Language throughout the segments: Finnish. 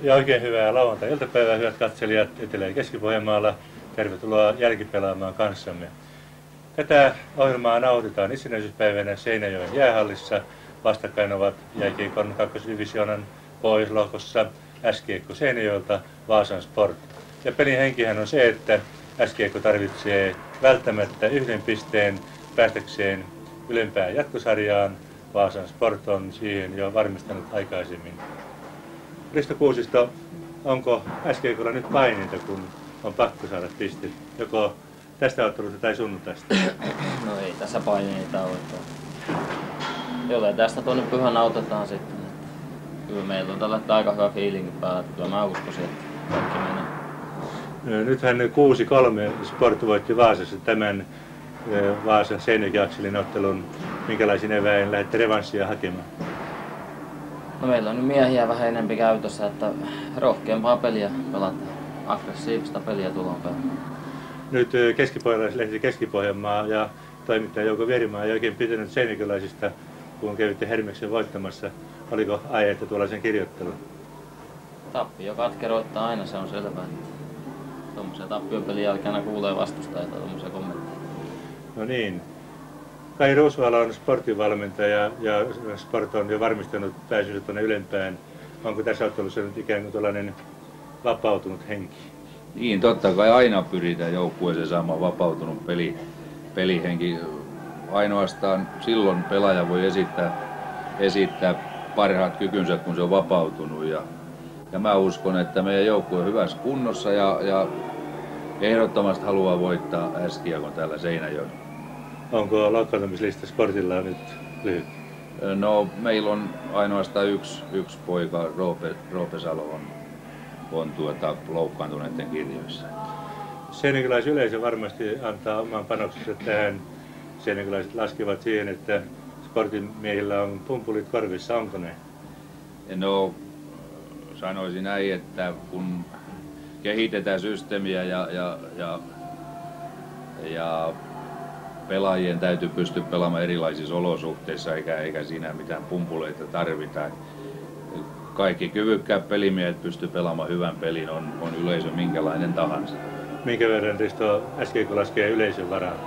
Ja oikein hyvää lauantai-iltapäivää, hyvät katselijat Etelä- ja Keski-Pohjanmaalla. Tervetuloa jälkipelaamaan kanssamme. Tätä ohjelmaa nautitaan itsenäisyyspäivänä Seinäjoen jäähallissa. Vastakkain ovat jääkiekon 2. divisioonan Pohjoislohkossa SGK Seinäjoelta Vaasan Sport. Ja pelin henkihän on se, että SGK tarvitsee välttämättä 1 pisteen päästäkseen ylempään jatkosarjaan. Vaasan Sport on siihen jo varmistanut aikaisemmin. Risto Kuusisto, onko SGK:lla nyt paineita, kun on pakko saada piste, joko tästä ottelusta tai sunnuntaista? No ei tässä paineita ole. Jollei tästä tuonne pyhän autetaan sitten. Kyllä meillä on tällä aika hyvä fiilinki päällä. Kyllä mä uskoisin, että kaikki menee. Nythän 6-3 Sport voitti Vaasassa tämän Vaasan Seinäjoki-akselin ottelun. Minkälaisin eväin lähdette revanssia hakemaan? No meillä on nyt miehiä vähän enempi käytössä, että rohkeampaa peliä pelataan. Aggressiivista peliä tullaan pelaamaan. Nyt keskipohjalaislehti Keski-Pohjanmaa ja toimittaja Jouko Vierimaa ei oikein pitänyt seinäjokilaisista, kun kävitte Hermeksen voittamassa. Oliko aihetta tuollaisen kirjoittelun? Tappio katkeroittaa aina, se on selvää. Tuommoisia tappiopelin jälkeen kuulee vastustajia tai tuommoisia kommentteja. No niin. Kai Roosvala on sportinvalmentaja ja Sport on jo varmistanut pääsynsä tuonne ylempään. Onko tässä ottelussa nyt ikään kuin tällainen vapautunut henki? Niin, totta kai aina pyritään joukkueeseen saamaan vapautunut pelihenki. Ainoastaan silloin pelaaja voi esittää parhaat kykynsä, kun se on vapautunut. Ja mä uskon, että meidän joukkue on hyvässä kunnossa ja ehdottomasti haluaa voittaa SGK täällä Seinäjoella. Onko loukkaantumislista Sportilla nyt lyhyt? No, meillä on ainoastaan yksi poika, Roope Salo on loukkaantuneiden kirjoissa. Seinäjokelaisyleisö varmasti antaa oman panoksensa tähän. Seinäjokelaiset laskevat siihen, että Sportin miehillä on pumpulit korvissa, onko ne? No, sanoisin näin, että kun kehitetään systeemiä ja pelaajien täytyy pystyä pelaamaan erilaisissa olosuhteissa, eikä siinä mitään pumpuleita tarvita. Kaikki kyvykkäät pelimiehet pystyy pelaamaan hyvän pelin, on yleisö minkälainen tahansa. Minkä verran Risto SGK laskee yleisön varaan?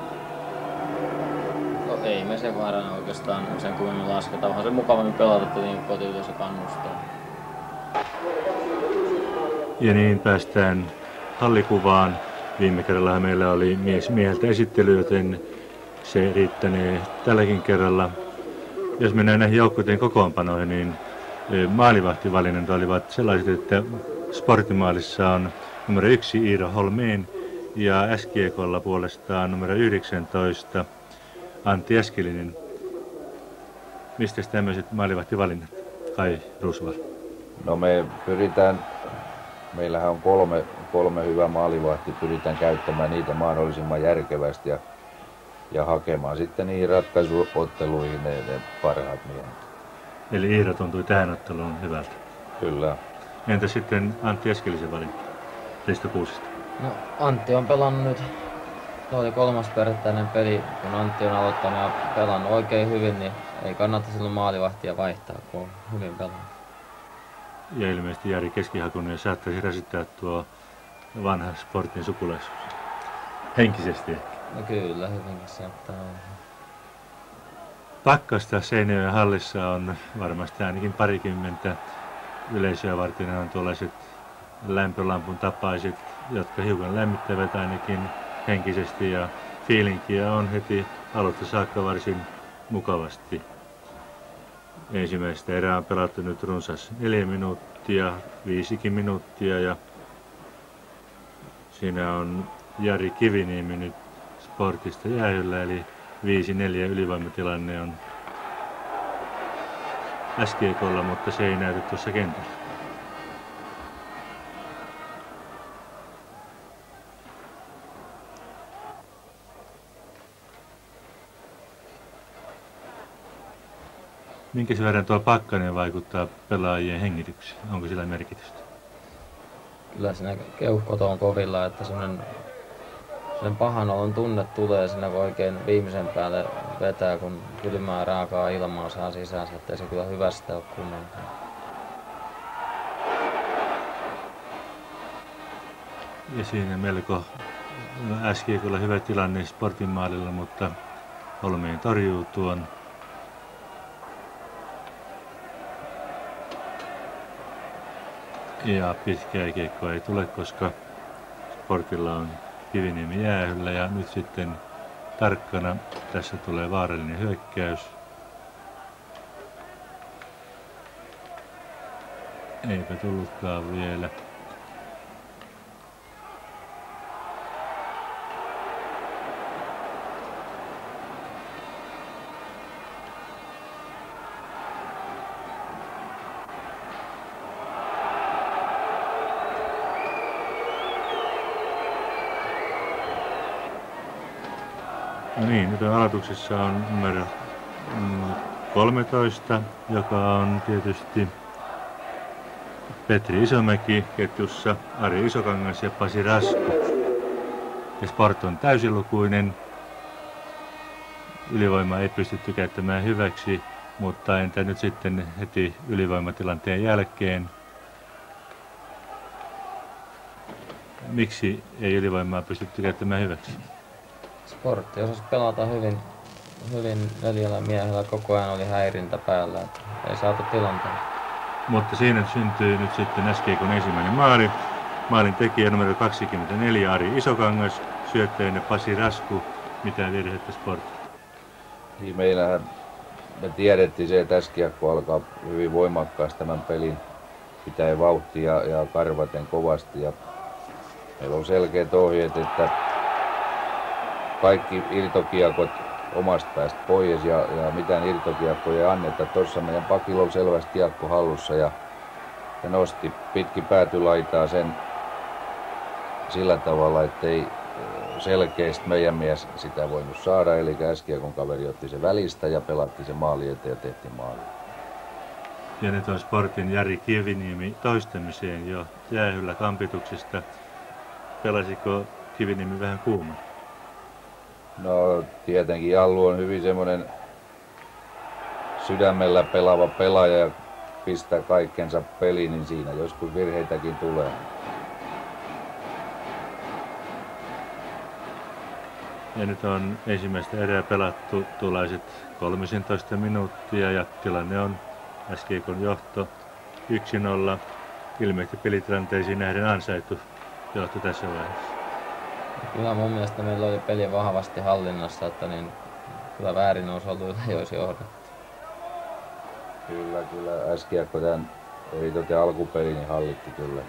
No ei me sen varaan oikeastaan sen kummemmin lasketa. Onhan se mukavammin pelata, että niin kotiyleisö kannustaa. Ja niin päästään hallikuvaan. Viime kerralla meillä oli mies mieheltä esittely, joten se riittänee tälläkin kerralla. Jos mennään näihin joukkueiden kokoonpanoihin, niin maalivahtivalinnat olivat sellaiset, että Sportimaalissa on numero 1 Iiro Holmeen ja SGK:lla puolestaan numero 19 Antti Eskelinen. Mistä tämmöiset maalivahtivalinnat, Kai Roosvala? No meillähän on kolme hyvää maalivahtia, pyritään käyttämään niitä mahdollisimman järkevästi ja hakemaan sitten niihin ratkaisuotteluihin ne parhaat miehet. Eli Iiro tuntui tähän otteluun hyvältä. Kyllä. Entä sitten Antti Eskelisen valinta Risto Kuusista? No Antti on pelannut nyt, se oli 3. perättäinen peli, kun Antti on aloittanut ja pelannut oikein hyvin, niin ei kannata silloin maalivahtia vaihtaa, kun on hyvin pelannut. Ja ilmeisesti Jari Keskihakunen saattaisi rasittää tuo vanha Sportin sukulaisuus. Henkisesti ehkä. No kyllä, hyvinkin saattaa olla. Pakkasta Seinäjoen hallissa on varmasti ainakin parikymmentä. Yleisöä varten on tuollaiset lämpölampun tapaiset, jotka hiukan lämmittävät ainakin henkisesti ja fiilinkiä on heti alusta saakka varsin mukavasti. Ensimmäistä erää on pelattu nyt runsas 4 minuuttia, 5 minuuttia ja siinä on Jari Kiviniemi nyt Sportista jäähyllä, eli 5-4 ylivoimatilanne on SGK:lla, mutta se ei näytä tuossa kentällä. Minkä verran tuo pakkanen vaikuttaa pelaajien hengitykseen? Onko sillä merkitystä? Kyllä siinä keuhkot on kovilla, että sen pahan olon tunne tulee siinä, kun oikein viimeisen päälle vetää, kun kylmää raakaa ilmaa saa sisäänsä, ettei se kyllä hyvästä ole kunnolla. Ja siinä melko SGK:lla hyvä tilanne Sportin maalilla, mutta Holmeen torjuu tuon. Ja pitkää kiekkoa ei tule, koska Sportilla on Kiviniemi jäähyllä ja nyt sitten tarkkana tässä tulee vaarallinen hyökkäys. Eipä tullutkaan vielä. No niin, nyt aloituksessa on numero 13, joka on tietysti Petri Isomäki ketjussa, Ari Isokangas ja Pasi Rasku. Ja Sport on täysilukuinen. Ylivoima ei pystytty käyttämään hyväksi, mutta entä nyt sitten heti ylivoimatilanteen jälkeen? Miksi ei ylivoimaa pystytty käyttämään hyväksi? Sportti osasi pelata hyvin 4 miehellä, koko ajan oli häirintä päällä, että ei saatu tilanteen. Mutta siinä syntyy nyt sitten SGK:n ensimmäinen maali. Maalin tekijä numero 24 Ari Isokangas, syöttäjänä Pasi Rasku. Mitä virhettä Sport? Niin me tiedettiin se, että SGK alkaa hyvin voimakkaasti tämän pelin, pitää vauhtia ja karvaten kovasti. Ja meillä on selkeät ohjeet, että kaikki irtokiekot omasta päästä pois ja mitään irtokiekkoja ei anneta. Tuossa meidän pakilla on selvästi kiekko hallussa ja nosti pitkin päätylaitaa sen sillä tavalla, ettei selkeästi meidän mies sitä voinut saada. Eli SGK:n kaveri otti se välistä ja pelatti se maali eteen ja tehtiin maali. Ja nyt on Sportin Jari Kiviniemi toistamiseen jo jäähyllä kampituksesta. Pelasiko Kiviniemi vähän kuuma? No tietenkin Jallu on hyvin semmoinen sydämellä pelaava pelaaja ja pistää kaikkensa peliin, niin siinä joskus virheitäkin tulee. Ja nyt on ensimmäistä erää pelattu tuollaiset 13 minuuttia ja tilanne on SGK:n johto 1-0. Ilmeisesti pelitilanteisiin nähden ansaittu johto tässä vaiheessa. Kyllä mun mielestä meillä oli peli vahvasti hallinnassa, että niin kyllä väärin olisi ollut, ei olisi johdettu. Kyllä SGK tämän eritoten alkupeli niin hallitti kyllä.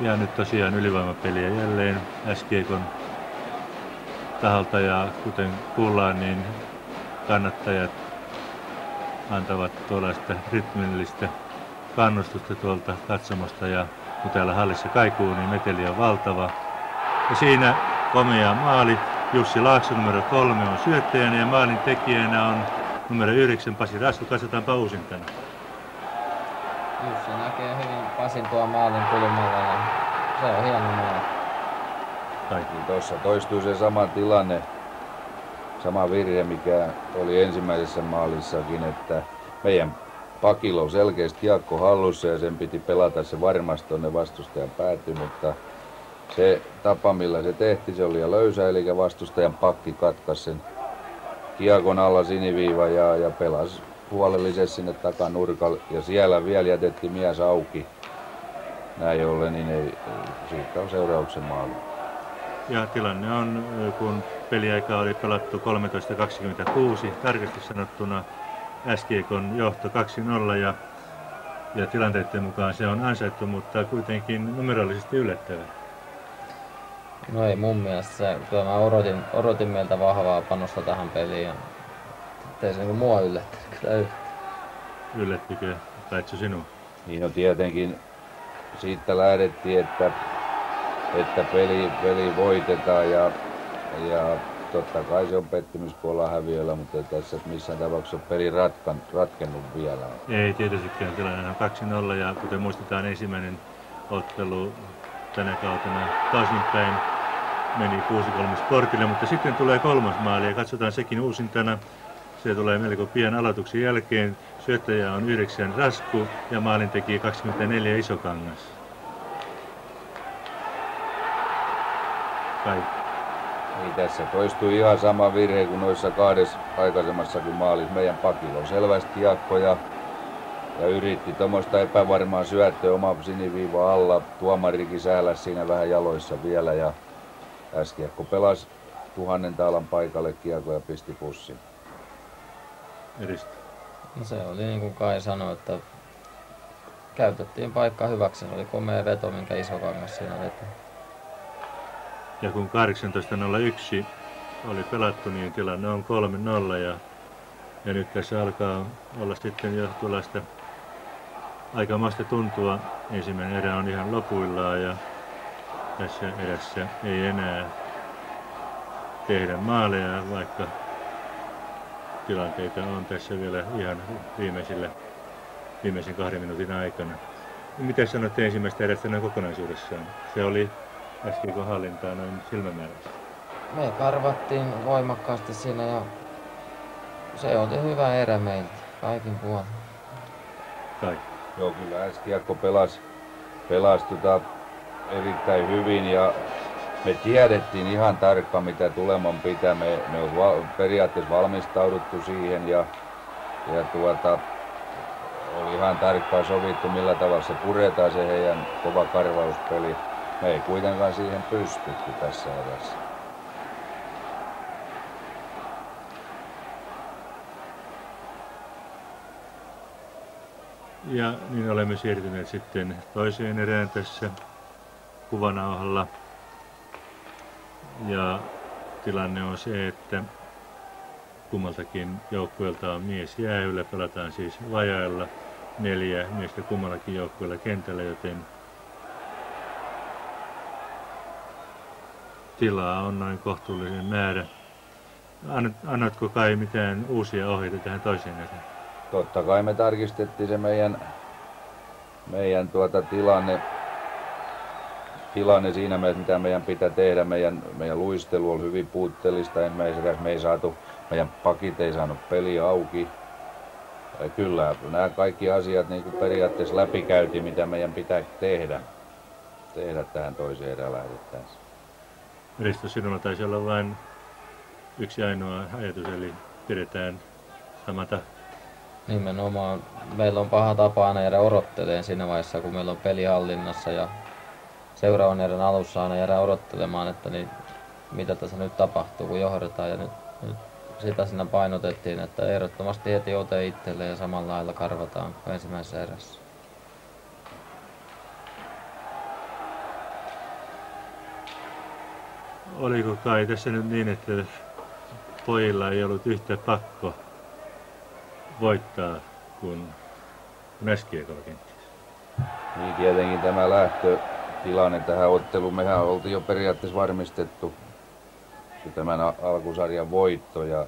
Ja nyt tosiaan ylivoimapeliä jälleen SGK:n taholta ja kuten kuullaan, niin kannattajat antavat tuollaista rytmillistä kannustusta tuolta katsomosta ja kun täällä hallissa kaikuu, niin meteli on valtava. Ja siinä komea maali. Jussi Laakso numero 3 on syöttäjänä ja maalin tekijänä on numero 9 Pasi Rasku. Katsotaanpa uusintana. Jussi näkee hyvin Pasin tuo maalin kulmalla ja se on hieno maali. Niin tuossa toistuu se sama tilanne, sama virhe, mikä oli ensimmäisessä maalissakin, että meidän pakilla on selkeästi kiekko hallussa ja sen piti pelata se varmasti tuonne vastustajan päätyyn, mutta se tapa, millä se tehtiin, se oli liian löysä, eli vastustajan pakki katkaisi sen kiekon alla siniviiva ja pelasi huolellisesti sinne takanurkalle ja siellä vielä jätettiin mies auki. Näin ollen, niin siitä on seurauksen maali. Ja tilanne on, kun peliaika oli pelattu 13.26, tarkasti sanottuna SGK:n johto 2-0 ja tilanteiden mukaan se on ansaittu, mutta kuitenkin numerollisesti yllättävä. No ei mun mielestä kyllä mä odotin meiltä vahvaa panosta tähän peliin ja ettei se niinku mua yllättänyt kyllä yhtään. Yllättikö Päitsy sinua? Niin no tietenkin siitä lähdettiin, että peli voitetaan ja totta kai se on pettymys, kun ollaan häviöllä, mutta ei tässä missään tapauksessa ole peli ratkennut vielä. Ei tietystikään, tilanne on 2-0 ja kuten muistetaan ensimmäinen ottelu tänä kautena toisinpäin meni 6-3 Sportille, mutta sitten tulee kolmas maali ja katsotaan sekin uusintana. Se tulee melko pian aloituksen jälkeen. Syöttäjä on 9 Rasku ja maalin teki 24 Isokangas. Niin tässä toistui ihan sama virhe kuin noissa 2 aikaisemmassakin maalissa. Meidän pakilla on selvästi kiekko ja yritti tuommoista epävarmaa syöttöä oma siniviiva alla. Tuomarikin sääläsi siinä vähän jaloissa vielä ja S-kiekko pelasi 1000 taalan paikalle kiekko ja pisti pussin. No se oli niin kuin Kai sanoi, että käytettiin paikka hyväksi. Se oli komea veto, minkä Isokangas siinä veti. Ja kun 18.01 oli pelattu, niin tilanne on 3-0 ja nyt tässä alkaa olla sitten jo tuollaista aikamoista tuntua. Ensimmäinen erä on ihan lopuillaan ja tässä erässä ei enää tehdä maaleja, vaikka tilanteita on tässä vielä ihan viimeisen 2 minuutin aikana. Mitä sanotte ensimmäistä erästä noin kokonaisuudessaan? Se oli SGK hallintaa noin silmämääräisesti. Me karvattiin voimakkaasti siinä ja se oli hyvä erä meiltä kaikin puolin. Joo, kyllä S-kiekko pelasi erittäin hyvin ja me tiedettiin ihan tarkkaan mitä tuleman pitää. Me on periaatteessa valmistauduttu siihen ja oli ihan tarkkaan sovittu millä tavalla se puretaan se heidän kova karvauspeli. Me ei kuitenkaan siihen pystytty tässä erässä. Ja niin olemme siirtyneet sitten toiseen erään tässä kuvanauhalla. Ja tilanne on se, että kummaltakin joukkueelta on mies jäähyllä, pelataan siis vajailla 4 miestä kummallakin joukkueella kentällä, joten tilaa on noin kohtuullinen määrä. Annatko Kai mitään uusia ohjeita tähän toiseen erään? Totta kai me tarkistettiin se meidän tilanne siinä mielessä, mitä meidän pitää tehdä. Meidän luistelu oli hyvin puutteellista. Meidän pakit ei saanut peliä auki. Ja kyllä nämä kaikki asiat niin kuin periaatteessa läpikäytiin, mitä meidän pitää tehdä tähän toiseen erään lähdettäessä. Risto, sinulla taisi olla vain yksi ainoa ajatus, eli pidetään samata. Nimenomaan. Meillä on paha tapa aina jäädä odottelemaan siinä vaiheessa, kun meillä on peli hallinnassa ja seuraavan erän alussa aina jäädä odottelemaan, että niin, mitä tässä nyt tapahtuu, kun johdetaan. Ja nyt sitä siinä painotettiin, että ehdottomasti heti ote itselleen ja samalla lailla karvataan ensimmäisessä erässä. Oliko Kai tässä nyt niin, että pojilla ei ollut yhtä pakko voittaa kuin SGK:lla kenties? Niin tietenkin tämä lähtötilanne tähän otteluun, mehän oltiin jo periaatteessa varmistettu tämän alkusarjan voitto ja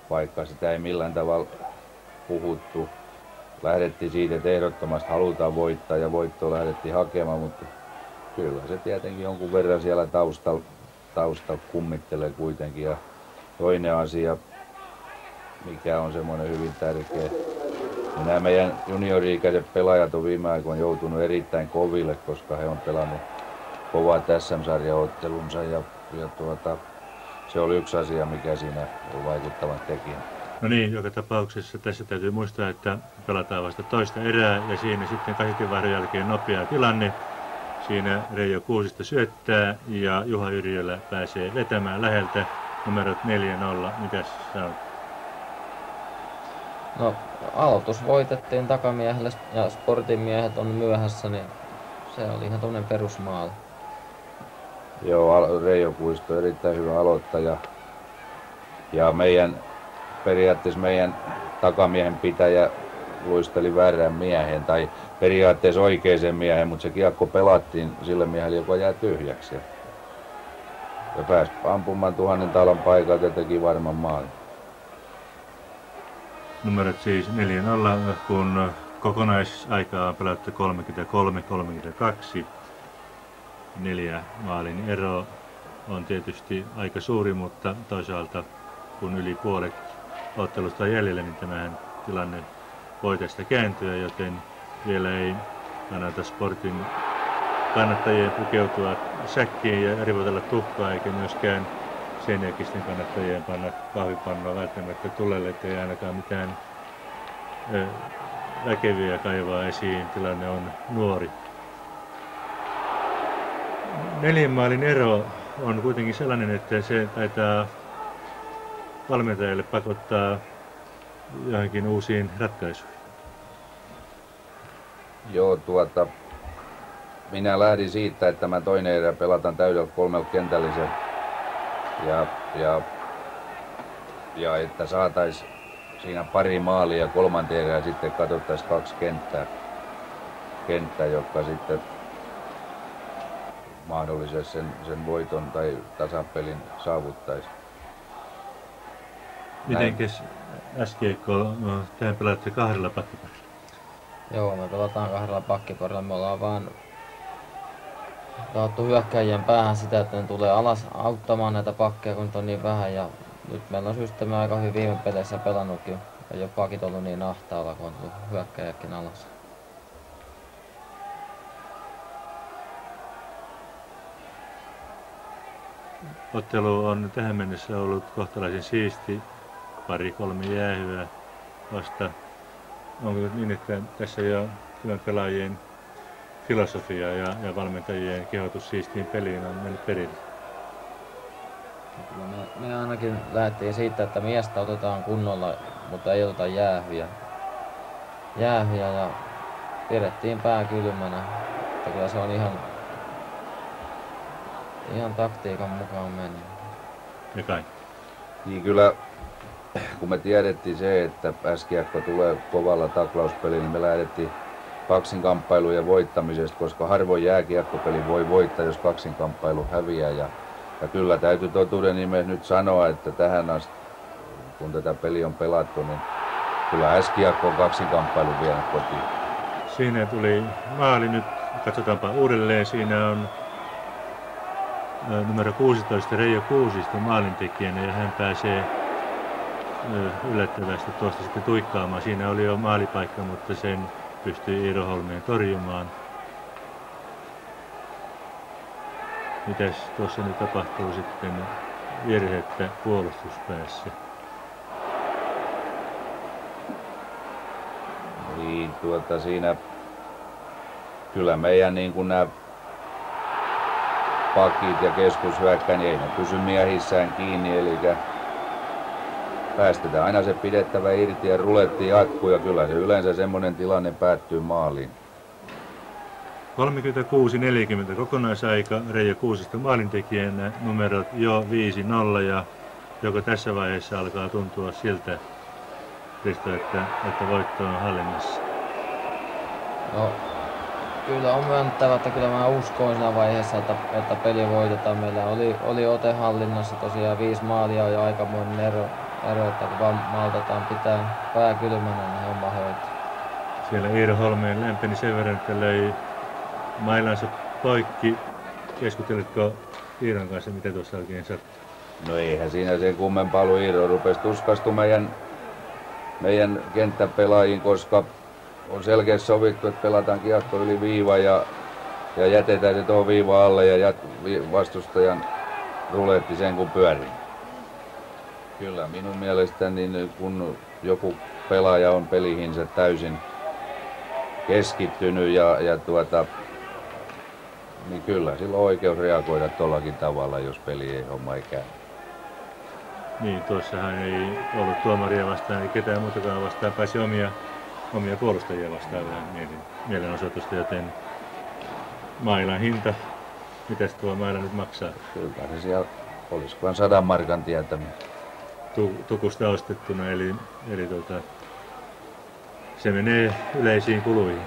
vaikka sitä ei millään tavalla puhuttu, lähdettiin siitä, että ehdottomasti halutaan voittaa ja voittoa lähdettiin hakemaan, mutta kyllä se tietenkin jonkun verran siellä taustalla kummittelee kuitenkin. Ja toinen asia, mikä on semmoinen hyvin tärkeä, niin nämä meidän juniori-ikäiset pelaajat on viime aikoina joutunut erittäin koville, koska he on pelannut kovat SM-sarjaottelunsa ja se oli yksi asia, mikä siinä on vaikuttavan tekijä. No niin, joka tapauksessa tässä täytyy muistaa, että pelataan vasta toista erää ja siinä sitten käsitinvaihdon jälkeen nopea tilanne. Siinä Reijo Kuusisto syöttää ja Juha Yrjölä pääsee vetämään läheltä numerot 4-0. Mitäs sanot? No, aloitus voitettiin takamiehelle ja Sportin miehet on myöhässä, niin se oli ihan tuollainen perusmaali. Joo, Reijo Kuusisto erittäin hyvä aloittaja. Ja periaatteessa meidän takamiehen pitäjä luisteli väärään miehen tai periaatteessa oikeaan miehen, mutta se kiekko pelattiin sille miehelle, joka jää tyhjäksi. Ja pääsi ampumaan 1000 talan paikalta ja teki varman maalin. Numerot siis 4-0, kun kokonaisaikaa on pelattu 33-32. 4 maalin ero on tietysti aika suuri, mutta toisaalta kun yli puolet ottelusta on jäljellä, niin tämähän tilanne voi tästä kääntyä, joten vielä ei kannata Sportin kannattajien pukeutua säkkiin ja rivotella tuhkaa, eikä myöskään Seinäjokisten kannattajien panna kahvipannua välttämättä tulelle, ettei ainakaan mitään väkeviä kaivaa esiin. Tilanne on nuori. 4 maalin ero on kuitenkin sellainen, että se taitaa valmentajalle pakottaa johonkin uusiin ratkaisuihin. Joo, minä lähdin siitä, että mä toinen erä pelataan täydellä 3 kentällisen ja että saataisiin siinä pari maalia ja kolmanteen erään sitten katsottaisiin 2 kenttää, jotka sitten mahdollisesti sen voiton tai tasapelin saavuttaisi. Mitenkäs SGK, tähän pelaatte 2 pakkiparilla? Joo, me pelataan 2 pakkiparilla. Me ollaan vaan taattu hyökkäjien päähän sitä, että ne tulee alas auttamaan näitä pakkeja, kun on niin vähän. Ja nyt meillä on systeemi aika hyvin viime peleissä pelannutkin. Ei ole pakit ollut niin ahtaalla, kun on tullut hyökkäjäkin alas. Ottelu on tähän mennessä ollut kohtalaisen siisti. 2-3 jäähyä vasta. Onko niin, että tässä jo hyvän pelaajien filosofia ja valmentajien kehotus siistiin peliin on mennyt perille? Me ainakin lähdettiin siitä, että miestä otetaan kunnolla, mutta ei oteta jäähyjä ja pidettiin pää kylmänä. Että kyllä se on ihan taktiikan mukaan mennyt. Ja kai. Niin kyllä, kun me tiedettiin se, että SGK tulee kovalla taklauspeliin, niin me lähdettiin kaksinkamppailujen voittamisesta, koska harvoin jääkiekkopeli voi voittaa, jos kaksinkamppailu häviää. Ja kyllä täytyy totuuden nimessä nyt sanoa, että tähän asti, kun tätä peliä on pelattu, niin kyllä SGK on kaksinkamppailun vienyt kotiin. Siinä tuli maali nyt, katsotaanpa uudelleen, siinä on numero 16 Reijo Kuusisto maalintekijänä ja hän pääsee yllättävästi tuosta sitten tuikkaamaan. Siinä oli jo maalipaikka, mutta sen pystyi Iiro Holmeen torjumaan. Mitäs tuossa nyt tapahtuu sitten virhettä puolustuspäässä? Niin, siinä kyllä meidän niin kuin nämä pakit ja keskushyökkäin, niin ei ne pysy miehissään kiinni, eli päästetään aina se pidettävä irti ja ruletti jatkuu ja kyllä se yleensä semmoinen tilanne päättyy maaliin. 36-40 kokonaisaika, Reijo Kuusisto maalintekijänä, numerot jo 5-0 ja joko tässä vaiheessa alkaa tuntua siltä, Risto, että voitto on hallinnassa? No, kyllä on myönnettävä, että kyllä mä uskoin siinä vaiheessa, että peli voitetaan. Meillä oli ote hallinnassa tosiaan 5 maalia on jo aikamoinen ero, että kun vaan maltetaan pitää pää kylmänä, niin homma hoituu. Siellä Iiro Holmeen lämpeni sen verran, että löi mailansa poikki. Keskustelitko Iiron kanssa, mitä tuossa oikein sattui? No eihän siinä sen kummempaa ollut. Iiro rupesi tuskastumaan meidän kenttäpelaajiin, koska on selkeästi sovittu, että pelataan kiekko yli viiva ja jätetään se tuohon viivan alle ja vastustajan ruletti sen kun pyörii. Kyllä minun mielestäni niin kun joku pelaaja on pelihinsä täysin keskittynyt niin kyllä sillä on oikeus reagoida tollakin tavalla, jos peli ei homma ei käy. Niin, tuossahan ei ollut tuomaria vastaan, ei ketään muutakaan vastaan, pääsi omia puolustajia vastaan mielenosoitusta, joten mailan hinta, mitäs tuo maila nyt maksaa? Kyllä se siellä, olisikohan 100 markan tietämään. Tukusta ostettuna, eli se menee yleisiin kuluihin.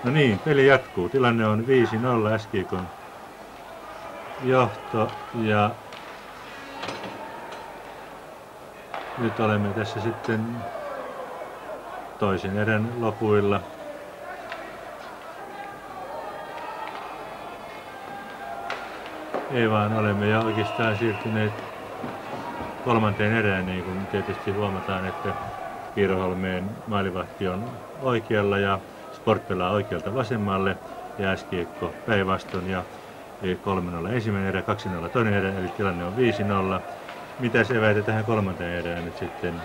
No niin, peli jatkuu. Tilanne on 5-0 SGK:n johto ja nyt olemme tässä sitten toisen erän lopuilla. Ei vaan, olemme jo oikeastaan siirtyneet kolmanteen erään, niin kuin tietysti huomataan, että Iiroholmeen maalivahti on oikealla ja Sport pelaa oikealta vasemmalle ja SGK päinvastoin ja 3-0 ensimmäinen erä, 2-0 toinen erä, eli tilanne on 5-0. Mitäs eväitä tähän kolmanteen erään nyt sitten,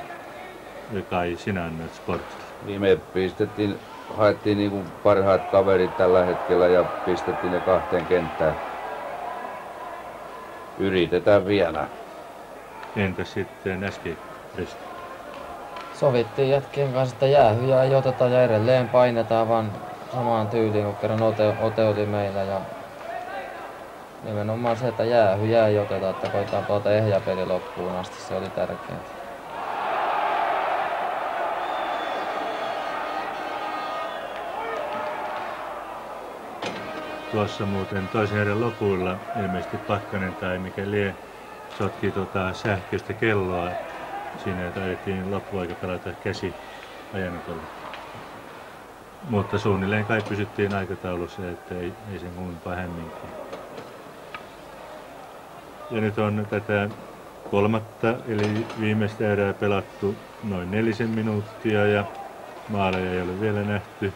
Kai, sinä annoit Sportille? Niin me haettiin niin kuin parhaat kaverit tällä hetkellä ja pistettiin ne kahteen kenttään. Yritetään vielä. Entäs sitten SGK? Sovittiin jätkien kanssa, että jäähyjä ei oteta ja edelleen painetaan vaan samaan tyyliin, kun kerran Ote oli meillä. Ja nimenomaan se, että jäähyjä ei oteta, että koitetaan pelata ehjä peli loppuun asti, se oli tärkeää. Tuossa muuten toisen erän lopuilla ilmeisesti Pakkanen tai mikä lie sotki sähköistä kelloa. Siinä taidettiin loppuaika pelata käsiajanotolla. Mutta suunnilleen kai pysyttiin aikataulussa, että ei sen kummempaa hämminkin. Ja nyt on tätä kolmatta eli viimeistä erää pelattu noin 4 minuuttia ja maaleja ei ole vielä nähty.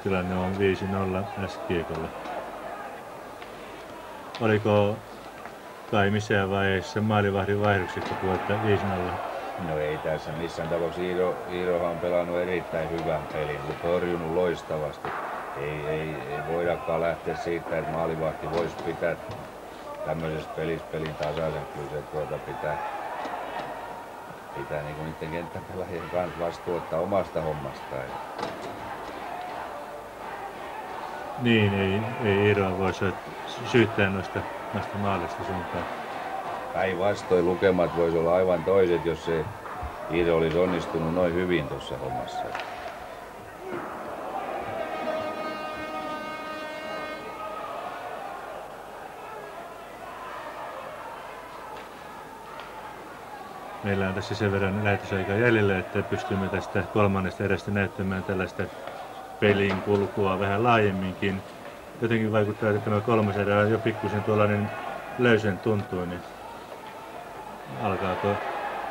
Tilanne on 5-0 SGK:lle. Oliko Kai missään vaiheessa maalivahdin vaihdoksesta puolta 5-0? No ei tässä missään tapauksessa. Iirohan on pelannut erittäin hyvän pelin, mutta torjunut loistavasti. Ei voidakaan lähteä siitä, että maalivahti voisi pitää tämmöisessä pelissä pelin tasaisen. Kyllä se pitää niin kuin niiden kenttäpelaajien kanssa vastuuttaa omasta hommastaan. Niin, ei Iiroa voi syyttää noista maalista suuntaan. Päinvastoin lukemat voisi olla aivan toiset, jos se Iiro olisi onnistunut noin hyvin tuossa hommassa. Meillä on tässä sen verran lähetysaikaa jäljellä, että pystymme tästä kolmannesta erästä näyttämään tällaista pelin kulkua vähän laajemminkin. Jotenkin vaikuttaa, että tämä kolmas erä on jo pikkusen tuollainen löysän tuntuinen. Alkaako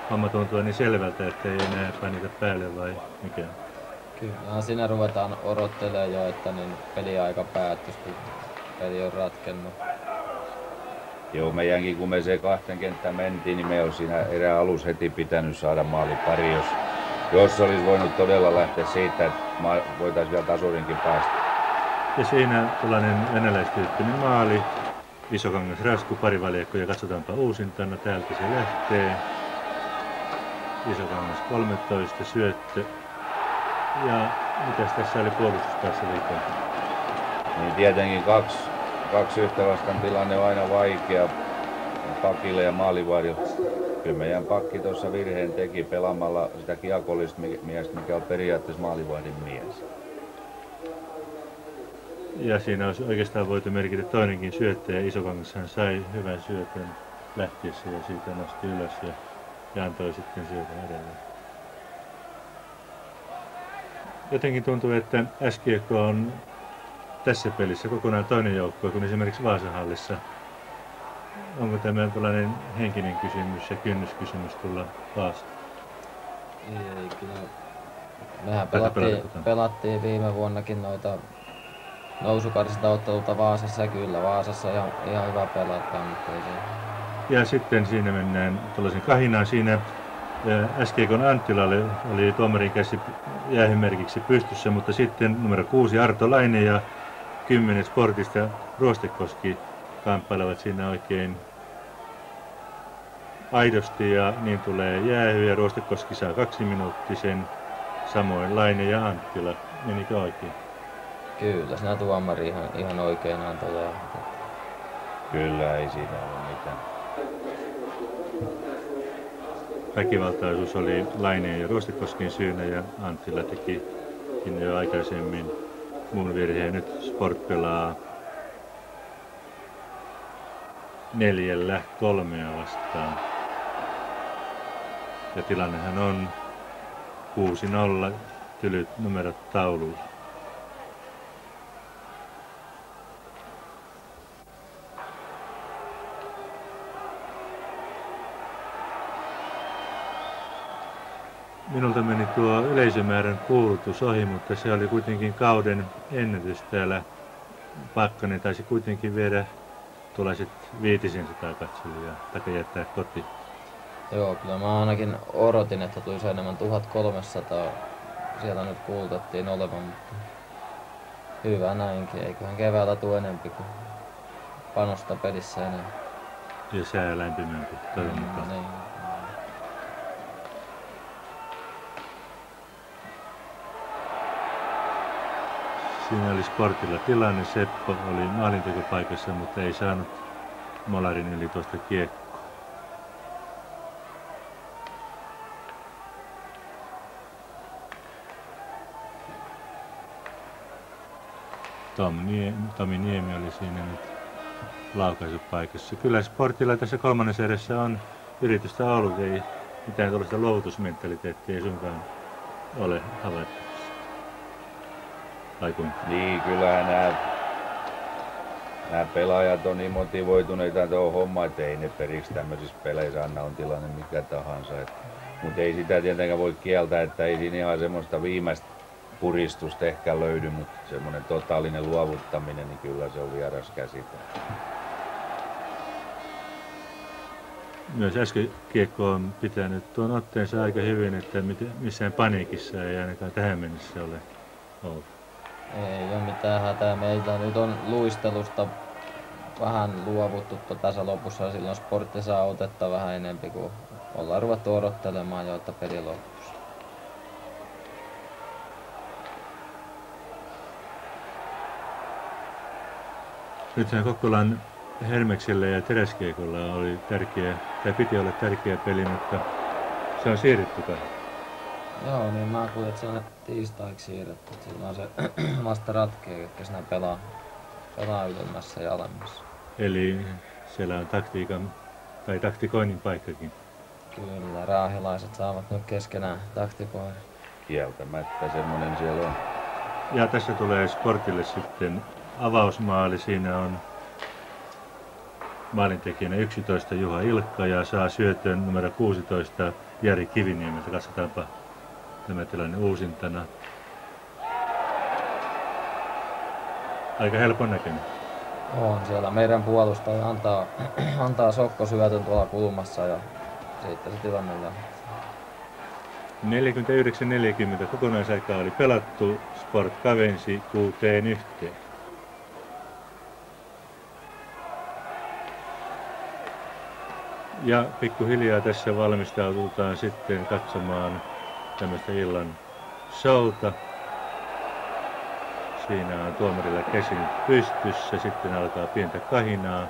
homma tuntua niin selvältä, että ei enää painita päälle vai mikä? Kyllä, siinä ruvetaan odottelemaan jo, että niin peliaika päättyisi, kun peli on ratkennut. Joo, meidänkin kun me se kahteen kenttään mentiin, niin me olisi siinä erään alus heti pitänyt saada maalipari, jos olisi voinut todella lähteä siitä, että voitaisiin vielä tasurinkin päästä. Ja siinä tällainen venäläistyyppinen maali, Isokangas Rasku, parivaljakko ja katsotaanpa uusintana, täältä se lähtee. Isokangas 13, syöttö. Ja mitäs tässä oli puolustuspäässä viikkoa? Niin tietenkin kaksi yhtä vastaan tilanne on aina vaikea pakille ja maalivahdille. Kyllä meidän pakki tuossa virheen teki pelaamalla sitä kiekollista miestä, mikä on periaatteessa maalivahdin mies. Ja siinä olisi oikeastaan voitu merkitä toinenkin syöttäjä. Isokangashan sai hyvän syötön lähtiessä ja siitä nosti ylös ja antoi sitten syötön edelleen. Jotenkin tuntuu, että SGK on tässä pelissä kokonaan toinen joukkue kuin esimerkiksi Vaasahallissa. Onko tämä tällainen henkinen kysymys ja kynnyskysymys tulla Vaasaan? Ei kyllä. Mehän pelattiin viime vuonnakin noita nousukarsintaotteluita Vaasassa ja kyllä Vaasassa ihan hyvä pelata, mutta ei se. Ja sitten siinä mennään tuollaisen kahinaan. Siinä SGK:n Anttila oli tuomarin käsi jäähymerkiksi pystyssä, mutta sitten numero 6 Arto Laine ja 10 Sportista Ruostekoski kamppailevat siinä oikein aidosti ja niin tulee jäähy ja Ruostekoski saa 2-minuuttisen, samoin Laine ja Anttila. Menikö oikein? Kyllä, siinä tuomari ihan oikein antoi jäähy. Kyllä, ei siinä ole mitään. Väkivaltaisuus oli Laineen ja Ruostekosken syynä ja Anttila teki jo aikaisemmin muun virheen. Nyt Sport pelaa 4-3 vastaan. Ja tilannehan on 6-0, tylyt numerot tauluun. Minulta meni tuo yleisömäärän kuulutus ohi, mutta se oli kuitenkin kauden ennätys täällä. Pakkanen taisi kuitenkin viedä tuollaiset 500 katselijaa tai jättää kotiin. Joo, kyllä mä ainakin odotin, että tulisi enemmän 1300. Siellä nyt kuulutettiin olevan, mutta hyvä näinkin. Eiköhän keväällä tule enempi kuin panosta pelissä enemmän. Ja sää lämpimämpi, toivon mukaan. Niin. Siinä oli Sportilla tilanne. Seppo oli maalintekopaikassa, mutta ei saanut molarin yli tuosta kiekkoa. Tomi Niemi oli siinä nyt laukaisupaikassa. Kyllä Sportilla tässä kolmannessa erässä on yritystä ollut, ei mitään tuollaista luovutusmentaliteettia ei suinkaan ole havaittu. Niin, kyllähän nämä pelaajat on niin motivoituneita tuohon hommaan, että ei ne periksi tämmöisissä peleissä anna on tilanne mikä tahansa. Mutta ei sitä tietenkään voi kieltää, että ei siinä ihan semmoista viimeistä puristusta ehkä löydy, mutta semmoinen totaalinen luovuttaminen, niin kyllä se on vieras käsite. Myös äsken kiekko on pitänyt tuon otteensa aika hyvin, että missään paniikissa ei ainakaan tähän mennessä ole ollut. Ei ole mitään hätää. Meiltä nyt on luistelusta vähän luovuttu tässä lopussa. Silloin Sportti saa otetta vähän enempi, kun ollaan ruvettu odottelemaan jo, että peli lopussa. Nythän Kokkolan Hermeksellä ja Teräskiekolla piti olla tärkeä peli, mutta se on siirretty kai. Joo, niin mä kuulin, että se on tiistaiksi siirretty. Silloin se vasta ratkee, ketkä siinä pelaa ylemmässä ja alemmassa. Eli siellä on taktikoinnin paikkakin. Kyllä, raahilaiset saavat nyt keskenään taktikoida. Kieltämättä semmoinen siellä on. Ja tässä tulee Sportille sitten avausmaali. Siinä on maalintekijänä 11 Juha Ilkka ja saa syötön numero 16 Jari Kiviniemeltä. Katsotaanpa tämä tilanne uusintana. Aika helpon näköinen. On siellä meidän puolustaja antaa sokkosyötön tuolla kulmassa ja siitä se tilanne lähtee. 49-40 kokonaisaikaa oli pelattu. Sport kavensi 6-1. Ja pikkuhiljaa tässä valmistaudutaan sitten katsomaan tämmöistä illan showta. Siinä on tuomarilla käsi pystyssä, sitten alkaa pientä kahinaa.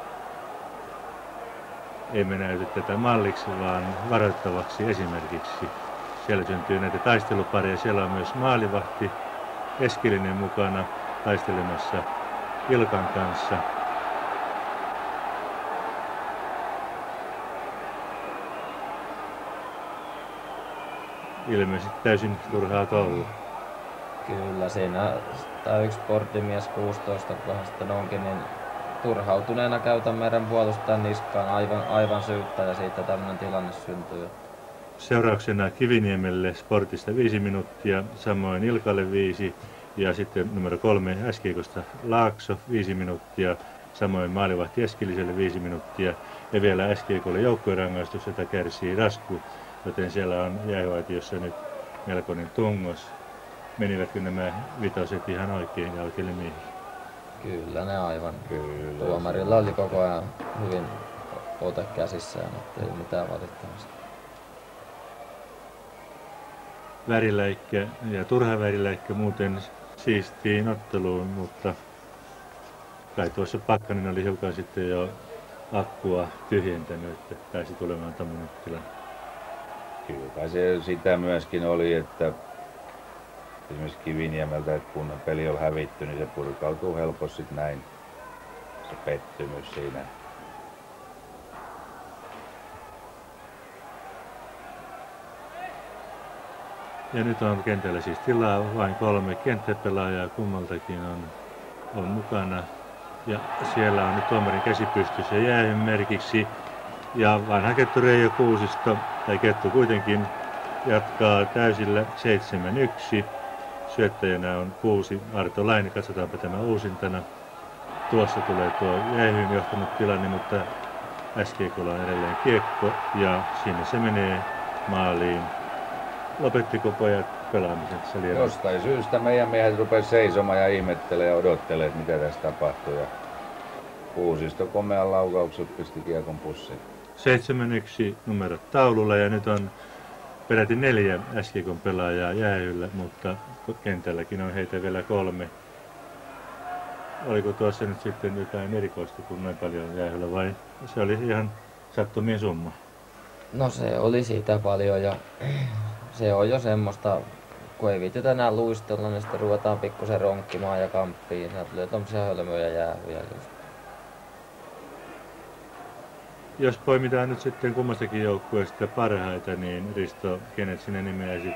Emme näytä tätä malliksi, vaan varoittavaksi esimerkiksi. Siellä syntyy näitä taistelupareja. Siellä on myös maalivahti Eskelinen mukana taistelemassa Ilkan kanssa. Ilmeisesti täysin turhaa touhua. Kyllä siinä tämä yksi sporttimies 16 vähän sitten onkin, niin turhautuneena käytän meidän puolustajan niskaan aivan syyttä ja siitä tämmöinen tilanne syntyy. Seurauksena Kiviniemelle Sportista 5 minuuttia, samoin Ilkalle 5 ja sitten numero 3 SK:sta Laakso 5 minuuttia, samoin maalivahti Eskiliselle 5 minuuttia ja vielä SK:lle joukkuerangaistus, jota kärsii Rasku, joten siellä on jäähyvaitiossa nyt melkoinen tungos. Menivätkö nämä vitoset ihan oikein ja oikeille miehille? Kyllä ne aivan. Kyllä. Tuomarilla oli koko ajan hyvin ote käsissään, ettei mitään valittamista. Väriläikkä ja turha väriläikkä muuten siistiin otteluun, mutta kai tuossa Pakkanen oli hiukan sitten jo akkua tyhjentänyt, että pääsi tulemaan tämmöinen tilanne. Kyllä se sitä myöskin oli, että esimerkiksi Kiviniemeltä, että kun peli on hävitty, niin se purkautuu helposti näin, se pettymys siinä. Ja nyt on kentällä siis tilaa, vain 3 kenttäpelaajaa kummaltakin on mukana. Ja siellä on nyt tuomarin käsi pystyssä jäähyn merkiksi. Ja vanha kettu Reijo Kuusisto, tai kettu kuitenkin, jatkaa täysillä 7-1. Syöttäjänä on 6 Arto Laine. Katsotaanpa tämä uusintana. Tuossa tulee tuo jäähyyn johtanut tilanne, mutta SGK:lla on edelleen kiekko ja sinne se menee maaliin. Lopettiko pojat pelaamisen Selierä? Jostain syystä meidän miehet rupesivat seisomaan ja ihmettelee ja odottelee, että mitä tässä tapahtuu. Ja Kuusisto komean laukaukset pisti kiekon pussiin. 7-1 numerot taululla ja nyt on peräti 4 SGK:n pelaajaa jäähyllä, mutta kentälläkin on heitä vielä 3. Oliko tuossa nyt sitten jotain erikoista, kun noin paljon jäähyllä vai se oli ihan sattumien summa? No se oli siitä paljon ja se on jo semmoista, kun ei viitetä enää luistella, niin sitten ruvetaan pikkusen ronkkimaan ja kamppiin. Sieltä tulee tommosia hölmöjä jäähyjä just. Jos poimitaan nyt sitten kummastakin joukkueesta parhaita, niin Risto, kenet sinä nimeäisit,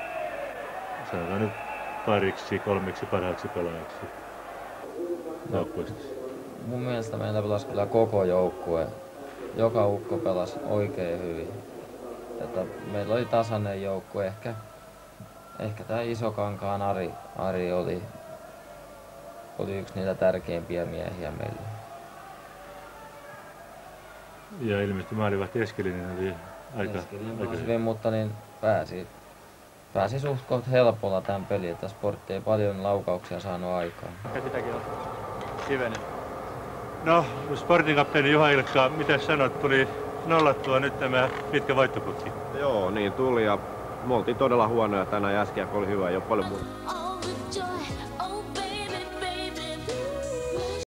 sanotaan nyt kolmeksi parhaaksi pelaajaksi joukkueesta? Mun mielestä meillä pelasi kyllä koko joukkue. Joka ukko pelasi oikein hyvin. Että meillä oli tasainen joukkue. Ehkä tää Isokankaan Ari oli yksi niitä tärkeimpiä miehiä meille. Ja ilmeisesti maalivahti Eskelinen oli aika hyvin, mutta niin pääsi suht koht helpolla tämän pelin, että Sportti ei paljon laukauksia saanut aikaan. Sitäkin on hivenen. No, Sportin kapteeni Juha Ilkka, mitä sanot, tuli nollattua nyt tämä pitkä voittoputki? Joo, niin tuli ja me oltiin todella huonoja tänään ja SGK oli hyvä, ei ole paljon muuta.